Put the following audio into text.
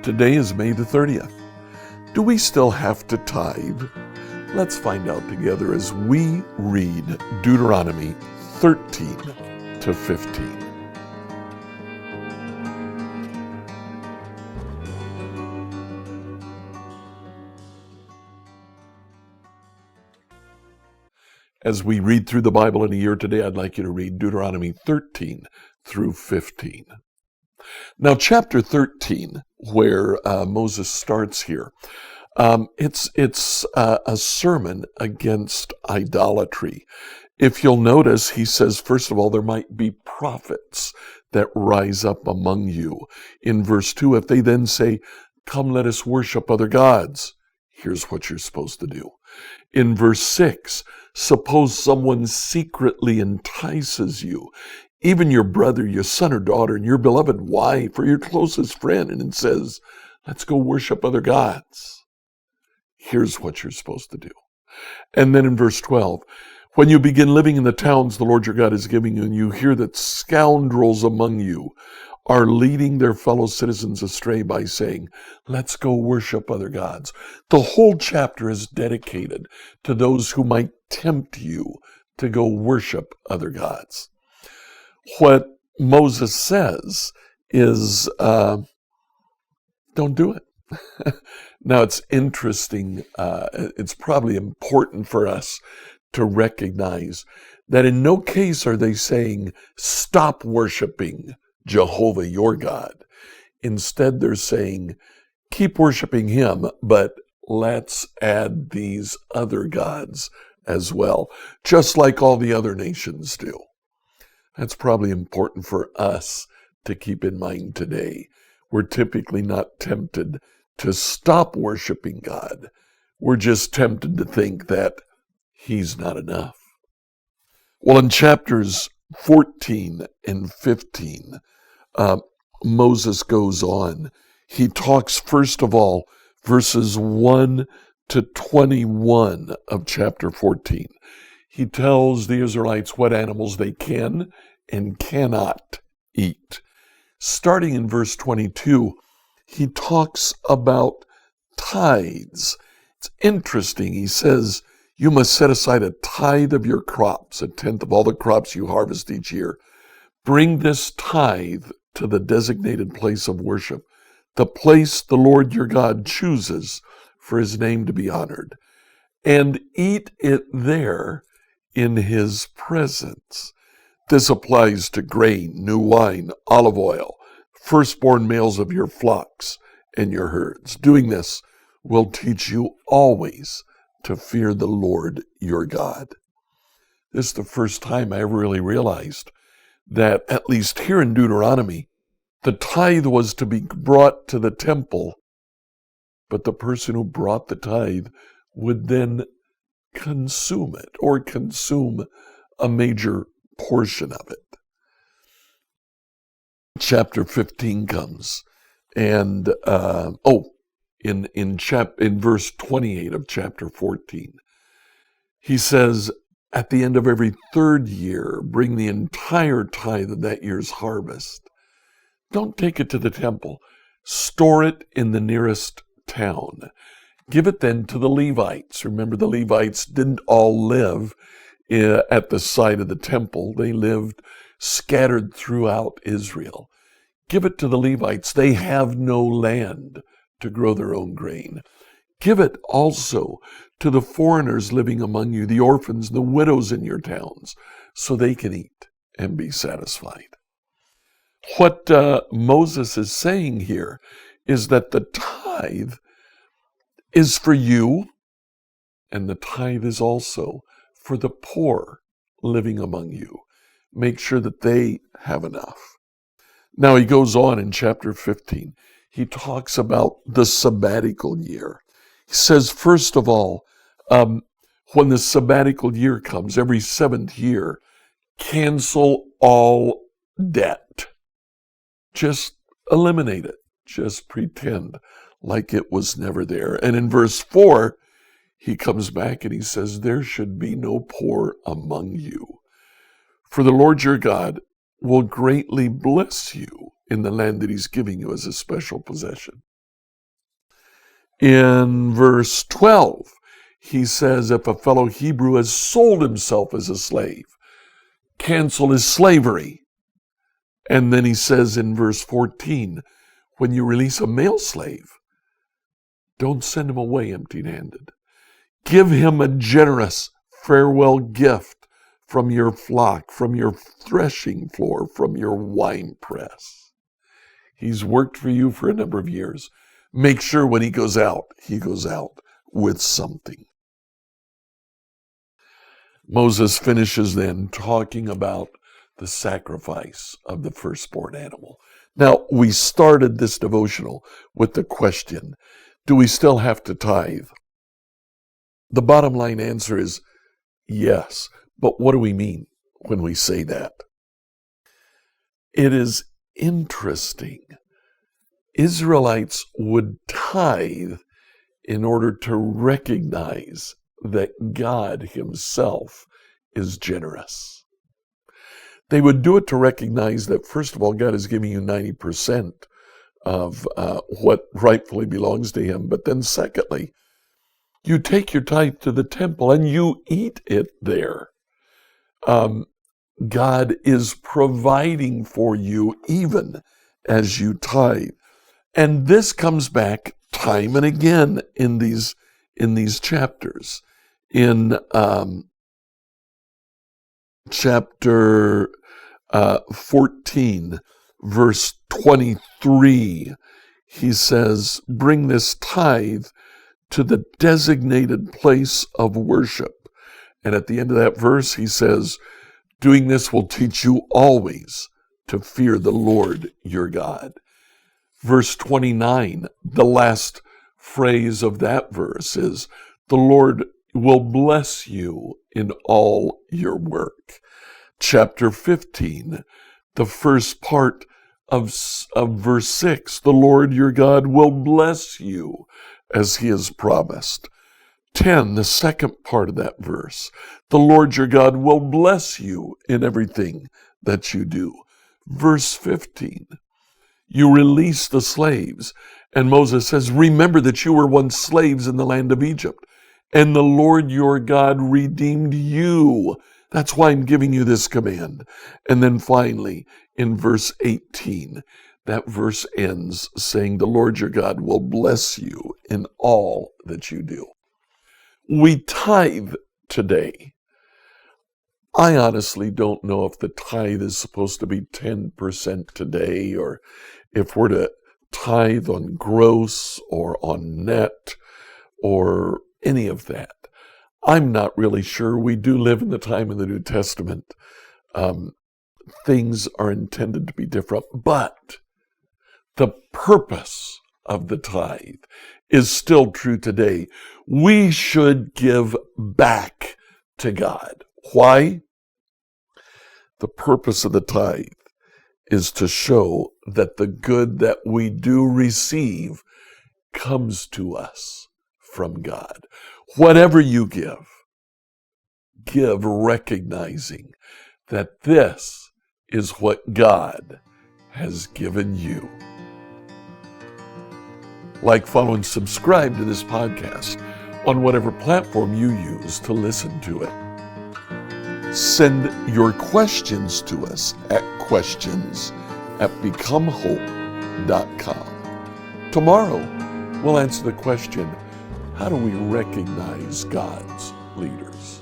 Today is May the 30th. Do we still have to tithe? Let's find out together as we read Deuteronomy 13 to 15. As we read through the Bible in a year today, I'd like you to read Deuteronomy 13 through 15. Now, chapter 13, where Moses starts here, it's a sermon against idolatry. If you'll notice, he says, first of all, there might be prophets that rise up among you. In verse 2, if they then say, "Come, let us worship other gods," here's what you're supposed to do. In verse 6, suppose someone secretly entices you, even your brother, your son or daughter, and your beloved wife, or your closest friend, and it says, "Let's go worship other gods." Here's what you're supposed to do. And then in verse 12, when you begin living in the towns the Lord your God is giving you, and you hear that scoundrels among you are leading their fellow citizens astray by saying, "Let's go worship other gods." The whole chapter is dedicated to those who might tempt you to go worship other gods. What Moses says is, don't do it. Now, it's interesting. It's probably important for us to recognize that in no case are they saying, stop worshiping Jehovah your God. Instead, they're saying, keep worshiping him, but let's add these other gods as well, just like all the other nations do. That's probably important for us to keep in mind today. We're typically not tempted to stop worshiping God. We're just tempted to think that he's not enough. Well, in chapters 14 and 15, Moses goes on. He talks, first of all, verses 1 to 21 of chapter 14. He tells the Israelites what animals they can and cannot eat. Starting in verse 22, he talks about tithes. It's interesting. He says, you must set aside a tithe of your crops, a tenth of all the crops you harvest each year. Bring this tithe to the designated place of worship, the place the Lord your God chooses for his name to be honored, and eat it there in his presence. This applies to grain, new wine, olive oil, firstborn males of your flocks and your herds. Doing this will teach you always to fear the Lord your God. This is the first time I ever really realized that, at least here in Deuteronomy, the tithe was to be brought to the temple, but the person who brought the tithe would then consume it, or consume a major portion of it. Chapter 15 comes, and in verse 28 of chapter 14, he says, at the end of every third year, bring the entire tithe of that year's harvest. Don't take it to the temple. Store it in the nearest town. Give it then to the Levites. Remember, the Levites didn't all live at the site of the temple. They lived scattered throughout Israel. Give it to the Levites. They have no land to grow their own grain. Give it also to the foreigners living among you, the orphans, the widows in your towns, so they can eat and be satisfied. What Moses is saying here is that the tithe is for you, and the tithe is also for the poor living among you. Make sure that they have enough. Now he goes on in chapter 15. He talks about the sabbatical year. He says, first of all, when the sabbatical year comes, every 7th year, cancel all debt. Just eliminate it. Just pretend like it was never there. And in verse 4, he comes back and he says, there should be no poor among you. For the Lord your God will greatly bless you in the land that he's giving you as a special possession. In verse 12, he says, if a fellow Hebrew has sold himself as a slave, cancel his slavery. And then he says in verse 14, when you release a male slave, don't send him away empty-handed. Give him a generous farewell gift from your flock, from your threshing floor, from your winepress. He's worked for you for a number of years. Make sure when he goes out with something. Moses finishes then talking about the sacrifice of the firstborn animal. Now, we started this devotional with the question, do we still have to tithe? The bottom line answer is yes. But what do we mean when we say that? It is interesting. Israelites would tithe in order to recognize that God himself is generous. They would do it to recognize that, first of all, God is giving you 90% of what rightfully belongs to him. But then secondly, you take your tithe to the temple and you eat it there. God is providing for you even as you tithe. And this comes back time and again in these chapters. In chapter 14, verse 23, he says, bring this tithe to the designated place of worship. And at the end of that verse, he says, doing this will teach you always to fear the Lord your God. Verse 29, the last phrase of that verse is, the Lord will bless you in all your work. Chapter 15, the first part of verse 6, the Lord your God will bless you as he has promised. 10, the second part of that verse, the Lord your God will bless you in everything that you do. Verse 15, you release the slaves. And Moses says, remember that you were once slaves in the land of Egypt, and the Lord your God redeemed you. That's why I'm giving you this command. And then finally, in verse 18, that verse ends saying, the Lord your God will bless you in all that you do. We tithe today. I honestly don't know if the tithe is supposed to be 10% today, or if we're to tithe on gross or on net or any of that. I'm not really sure. We do live in the time of the New Testament. Things are intended to be different, but the purpose of the tithe is still true today. We should give back to God. Why? The purpose of the tithe is to show that the good that we do receive comes to us from God. Whatever you give recognizing that this is what God has given you. Like, follow, and subscribe to this podcast on whatever platform you use to listen to it. Send your questions to us at questions@becomehope.com. Tomorrow, we'll answer the question, how do we recognize God's leaders?